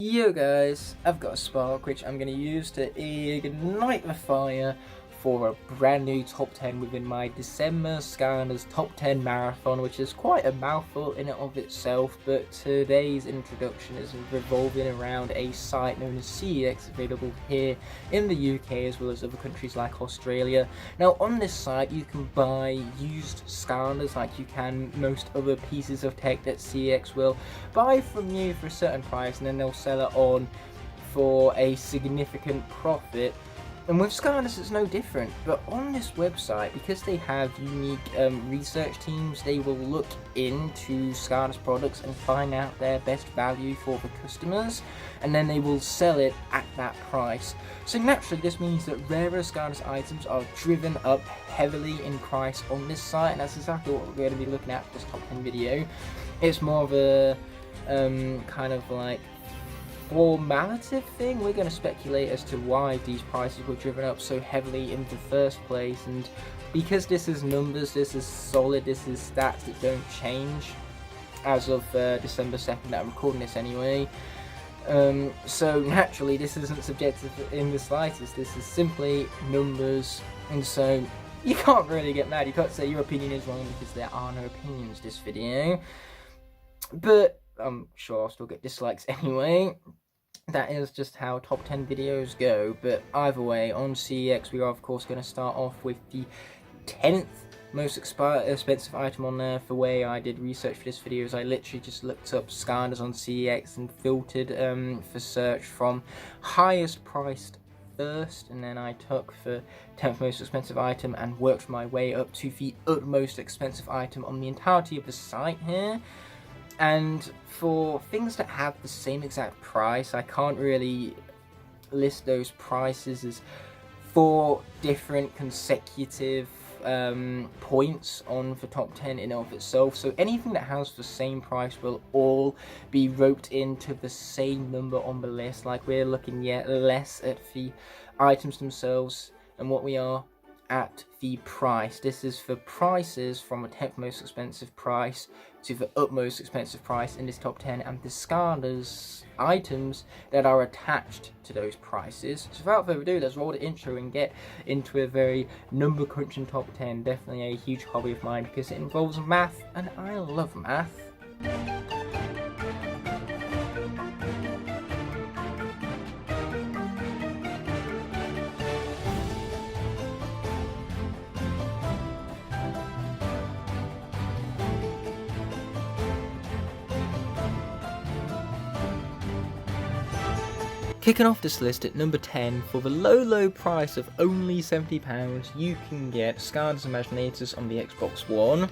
Yo guys, I've got a spark which I'm going to use to ignite the fire for a brand new top 10 within my December Skylanders top 10 marathon, which is quite a mouthful in and of itself, but today's introduction is revolving around a site known as CEX, available here in the UK as well as other countries like Australia. Now on this site you can buy used Skylanders like you can most other pieces of tech that CEX will buy from you for a certain price, and then they'll sell it on for a significant profit. And with Skylanders it's no different, but on this website, because they have unique research teams, they will look into Skylanders products and find out their best value for the customers, and then they will sell it at that price. So naturally this means that rarer Skylanders items are driven up heavily in price on this site, and that's exactly what we're going to be looking at for this top 10 video. It's more of a kind of like formative thing. We're going to speculate as to why these prices were driven up so heavily in the first place, and because this is numbers, this is solid, this is stats that don't change as of December 2nd that I'm recording this anyway. So naturally this isn't subjective in the slightest, this is simply numbers, and so you can't really get mad, you can't say your opinion is wrong because there are no opinions this video, but I'm sure I'll still get dislikes anyway. That is just how top 10 videos go, but either way, on CEX we are of course going to start off with the 10th most expensive item on there. The way I did research for this video is I literally just looked up Skylanders on CEX and filtered for search from highest priced first, and then I took the 10th most expensive item and worked my way up to the utmost expensive item on the entirety of the site here. And for things that have the same exact price, I can't really list those prices as 4 different consecutive points on the top 10 in and of itself. So anything that has the same price will all be roped into the same number on the list. Like, we're looking yet less at the items themselves and what we are at the price. This is for prices from the 10th most expensive price to the utmost expensive price in this top 10, and the Skylanders items that are attached to those prices. So without further ado, let's roll the intro and get into a very number crunching top 10. Definitely a huge hobby of mine because it involves math, and I love math. Kicking off this list at number 10, for the low price of only £70, you can get Skylanders Imaginators on the Xbox One.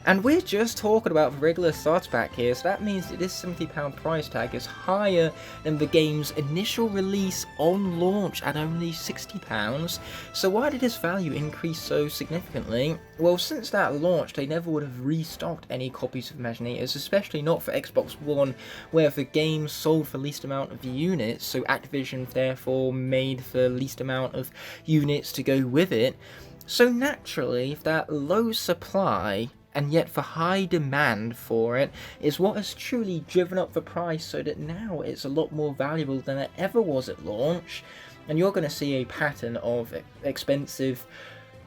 And we're just talking about the regular starter pack here, so that means that this £70 price tag is higher than the game's initial release on launch at only £60. So why did this value increase so significantly? Well, since that launch, they never would have restocked any copies of Imaginators, especially not for Xbox One, where the game sold the least amount of units, so Activision therefore made the least amount of units to go with it. So naturally, that low supply and yet the high demand for it is what has truly driven up the price, so that now it's a lot more valuable than it ever was at launch. And you're going to see a pattern of expensive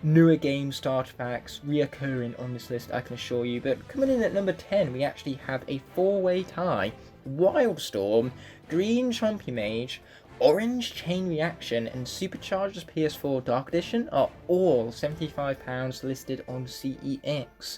newer game starter packs reoccurring on this list, I can assure you. But coming in at number 10, we actually have a 4-way tie. Wildstorm, Green Chompy Mage, Orange Chain Reaction, and Superchargers PS4 Dark Edition are all £75 listed on CEX.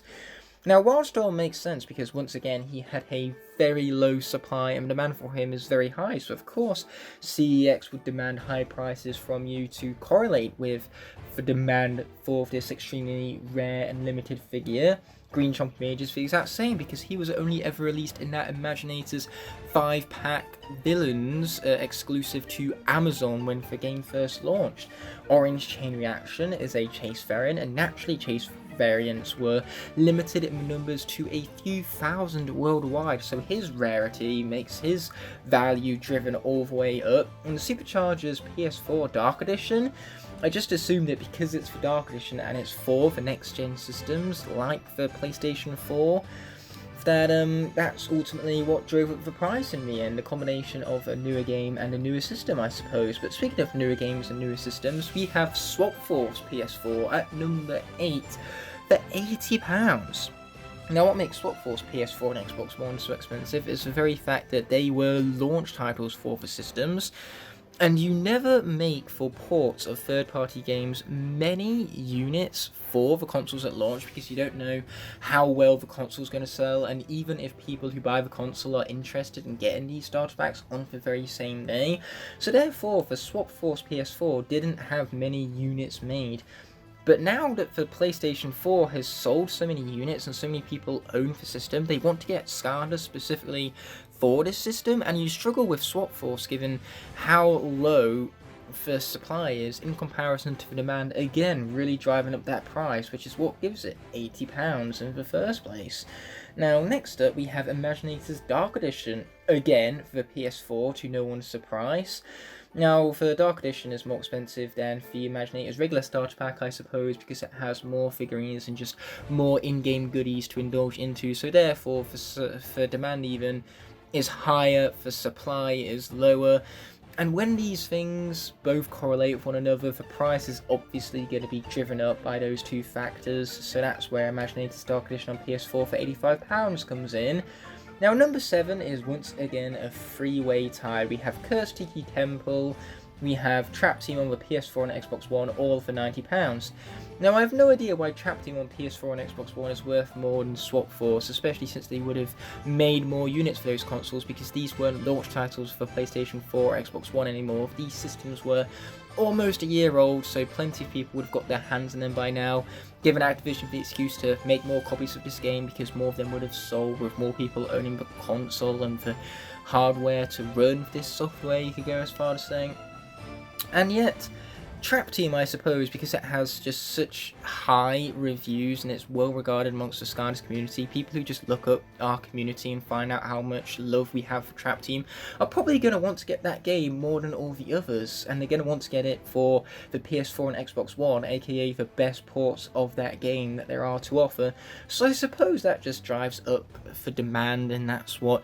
Now, Wildstorm makes sense because, once again, he had a very low supply and demand for him is very high, so of course CEX would demand high prices from you to correlate with the demand for this extremely rare and limited figure. Green Chompy Mage is the exact same because he was only ever released in that Imaginators 5-pack Villains exclusive to Amazon when the game first launched. Orange Chain Reaction is a chase variant, and naturally chase variants were limited in numbers to a few thousand worldwide, so his rarity makes his value driven all the way up. And the Superchargers PS4 Dark Edition, I just assumed that because it's for Dark Edition and it's for the next gen systems like the PlayStation 4, that's ultimately what drove up the price in the end, a combination of a newer game and a newer system, I suppose. But speaking of newer games and newer systems, we have Force PS4 at number 8 for £80. Now, what makes Force PS4 and Xbox One so expensive is the very fact that they were launch titles for the systems, and you never make, for ports of third-party games, many units for the consoles at launch, because you don't know how well the console's going to sell, and even if people who buy the console are interested in getting these starter packs on the very same day. So therefore, the Force PS4 didn't have many units made. But now that the PlayStation 4 has sold so many units and so many people own the system, they want to get Skylanders specifically for this system, and you struggle with Force given how low the supply is in comparison to the demand, again really driving up that price, which is what gives it £80 in the first place. Now, next up we have Imaginators Dark Edition, again for the PS4 to no one's surprise. Now, the Dark Edition is more expensive than the Imaginators regular starter pack, I suppose, because it has more figurines and just more in-game goodies to indulge into, so therefore the demand even is higher, the supply is lower, and when these things both correlate with one another, the price is obviously going to be driven up by those two factors, so that's where Imaginators Dark Edition on PS4 for £85 comes in. Now, number 7 is once again a three-way tie. We have Cursed Tiki Temple, we have Trap Team on the PS4 and Xbox One, all for £90. Now, I have no idea why Trap Team on PS4 and Xbox One is worth more than Force, especially since they would have made more units for those consoles, because these weren't launch titles for PlayStation 4 or Xbox One anymore. These systems were almost a year old, so plenty of people would have got their hands on them by now, given Activision the excuse to make more copies of this game because more of them would have sold with more people owning the console and the hardware to run this software, you could go as far as saying. And yet, Trap Team, I suppose, because it has just such high reviews and it's well regarded amongst the Skylanders community, people who just look up our community and find out how much love we have for Trap Team are probably going to want to get that game more than all the others, and they're going to want to get it for the PS4 and Xbox One, aka the best ports of that game that there are to offer. So I suppose that just drives up the demand, and that's what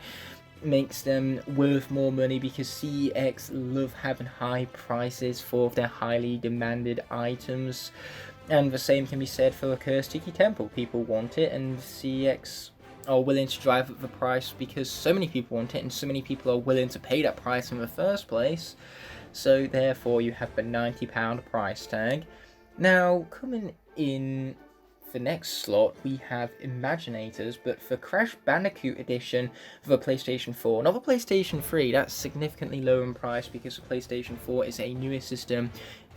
makes them worth more money, because CEX love having high prices for their highly demanded items, and the same can be said for the Cursed Tiki Temple. People want it, and CEX are willing to drive up the price because so many people want it and so many people are willing to pay that price in the first place. So therefore you have the £90 price tag. Now, coming in the next slot, we have Imaginators, but for Crash Bandicoot Edition for the PlayStation 4. Not the PlayStation 3, that's significantly lower in price because the PlayStation 4 is a newer system.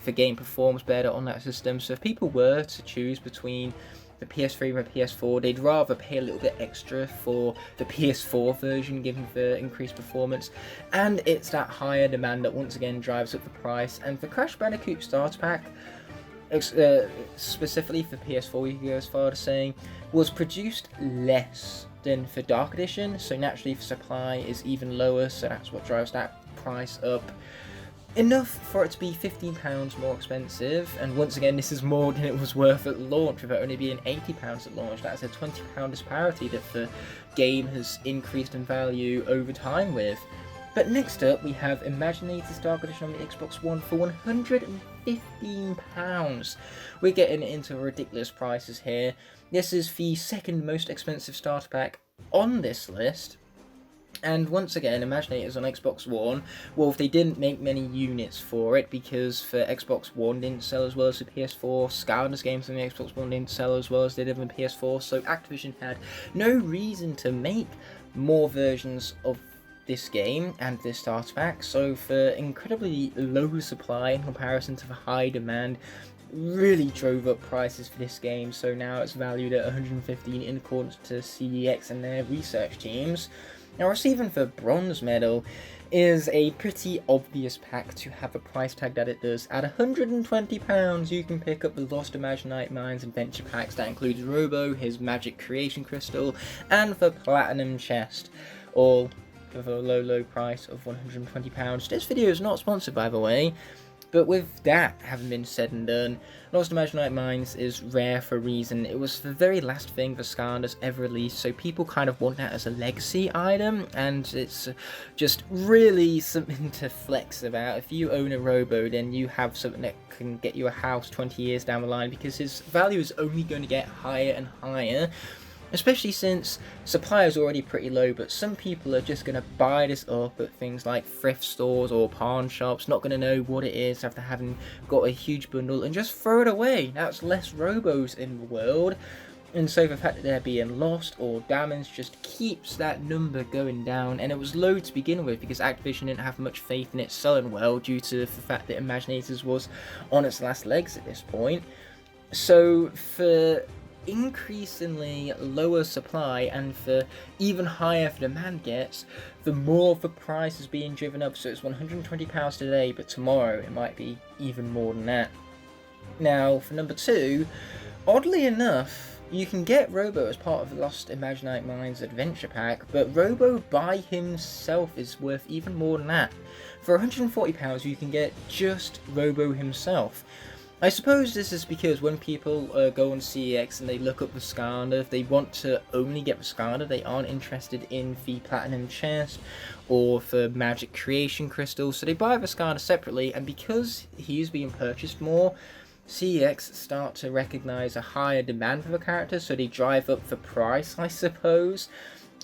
The game performs better on that system, so if people were to choose between the PS3 and the PS4, they'd rather pay a little bit extra for the PS4 version given the increased performance, and it's that higher demand that once again drives up the price. And for Crash Bandicoot Starter Pack, specifically for PS4, we can go as far as saying, was produced less than for Dark Edition, so naturally the supply is even lower, so that's what drives that price up. Enough for it to be £15 more expensive, and once again this is more than it was worth at launch, with it only being £80 at launch. That's a £20 disparity that the game has increased in value over time with. But next up, we have Imaginators Dark Edition on the Xbox One for £115. We're getting into ridiculous prices here. This is the second most expensive starter pack on this list. And once again, Imaginators on Xbox One, well, they didn't make many units for it because the Xbox One didn't sell as well as the PS4. Skylanders games on the Xbox One didn't sell as well as they did on the PS4, so Activision had no reason to make more versions of this game and this starter pack, so for incredibly low supply in comparison to the high demand really drove up prices for this game, so now it's valued at $115 in accordance to CEX and their research teams. Now, receiving the bronze medal is a pretty obvious pack to have a price tag that it does. At £120 you can pick up the Lost Imaginite Mines Adventure Packs. That includes Robo, his Magic Creation Crystal, and the Platinum Chest, all for a low price of £120. This video is not sponsored, by the way, But with that having been said and done, Lost Imaginite Mines is rare for a reason. It was the very last thing the Skylanders ever released, so people kind of want that as a legacy item, and it's just really something to flex about. If you own a Robo, then you have something that can get you a house 20 years down the line, because his value is only going to get higher and higher. Especially since supply is already pretty low, but some people are just going to buy this up at things like thrift stores or pawn shops, not going to know what it is after having got a huge bundle, and just throw it away. That's less Robos in the world, and so the fact that they're being lost or damaged just keeps that number going down. And it was low to begin with because Activision didn't have much faith in it selling well due to the fact that Imaginators was on its last legs at this point. So for increasingly lower supply and for even higher the demand gets, the more the price is being driven up. So it's £120 today, but tomorrow it might be even more than that. Now for number 2, oddly enough, you can get Robo as part of the Lost Imaginite Mines adventure pack, but Robo by himself is worth even more than that. For £140 you can get just Robo himself. I suppose this is because when people go on CEX and they look up the Skylander, if they want to only get the Skylander, they aren't interested in the Platinum Chest or the Magic Creation Crystal, so they buy the Skylander separately, and because he's being purchased more, CEX start to recognise a higher demand for the character, so they drive up the price, I suppose.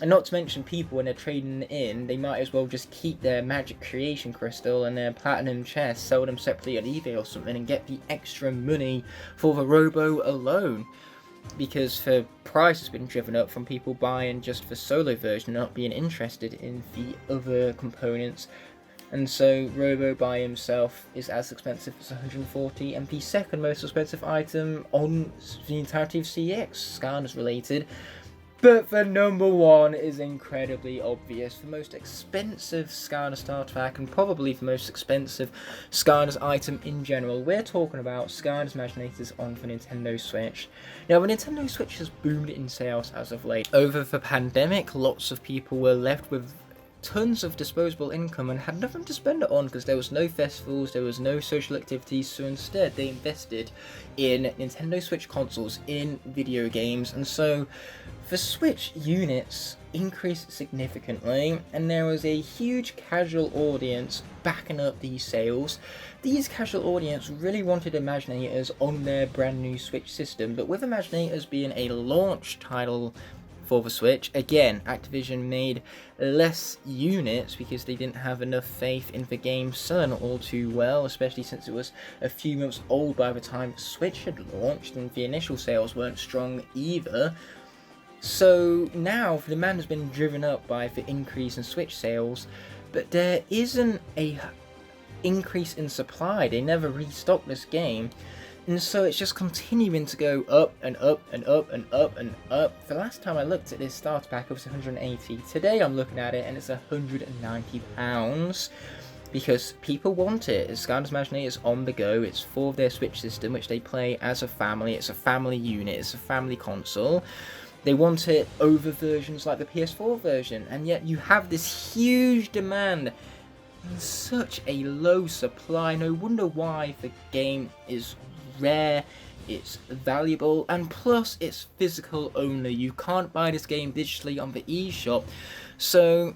And not to mention, people, when they're trading in, they might as well just keep their Magic Creation Crystal and their Platinum Chest, sell them separately on eBay or something, and get the extra money for the Robo alone. Because the price has been driven up from people buying just the solo version, not being interested in the other components. And so Robo by himself is as expensive as 140, and the second most expensive item on the entirety of CEX, Skylanders related. But the number 1 is incredibly obvious. The most expensive Skylanders starter pack, and probably the most expensive Skylanders item in general. We're talking about Skylanders Imaginators on the Nintendo Switch. Now, the Nintendo Switch has boomed in sales as of late. Over the pandemic, lots of people were left with tons of disposable income and had nothing to spend it on because there was no festivals, there was no social activities, so instead they invested in Nintendo Switch consoles, in video games, and so the Switch units increased significantly, and there was a huge casual audience backing up these sales. These casual audience really wanted Imaginators on their brand new Switch system, but with Imaginators being a launch title for the Switch, again, Activision made less units because they didn't have enough faith in the game selling all too well, especially since it was a few months old by the time the Switch had launched and the initial sales weren't strong either. So now the demand has been driven up by the increase in Switch sales, but there isn't a increase in supply. They never restocked this game. And so it's just continuing to go up and up and up and up and up. The last time I looked at this starter pack, it was 180. Today I'm looking at it and it's £190 because people want it. It's Skylanders Imaginators on the go. It's for their Switch system, which they play as a family. It's a family unit. It's a family console. They want it over versions like the PS4 version, and yet you have this huge demand and such a low supply. No wonder why the game is rare, it's valuable, and plus it's physical only. You can't buy this game digitally on the eShop, so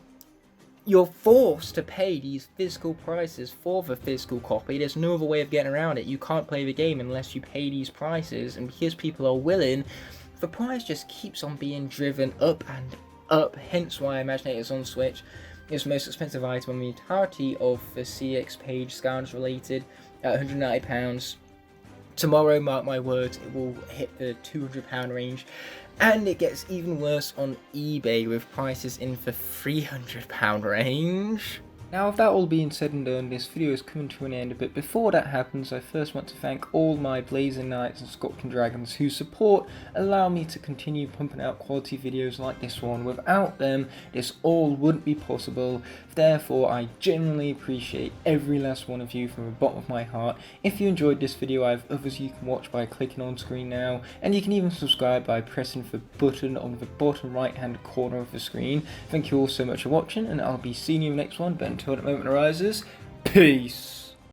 you're forced to pay these physical prices for the physical copy. There's no other way of getting around it. You can't play the game unless you pay these prices, and because people are willing, the price just keeps on being driven up and up, hence why Imaginators on Switch is the most expensive item on the entirety of the CEX page, Skylanders related, at £190. Tomorrow, mark my words, it will hit the £200 range, and it gets even worse on eBay with prices in the £300 range. Now, with that all being said and done, this video is coming to an end, but before that happens, I first want to thank all my Blazing Knights and Scorpion Dragons whose support allow me to continue pumping out quality videos like this one. Without them, this all wouldn't be possible. Therefore, I genuinely appreciate every last one of you from the bottom of my heart. If you enjoyed this video, I have others you can watch by clicking on screen now, and you can even subscribe by pressing the button on the bottom right hand corner of the screen. Thank you all so much for watching, and I'll be seeing you in the next one, but until that moment arises, peace!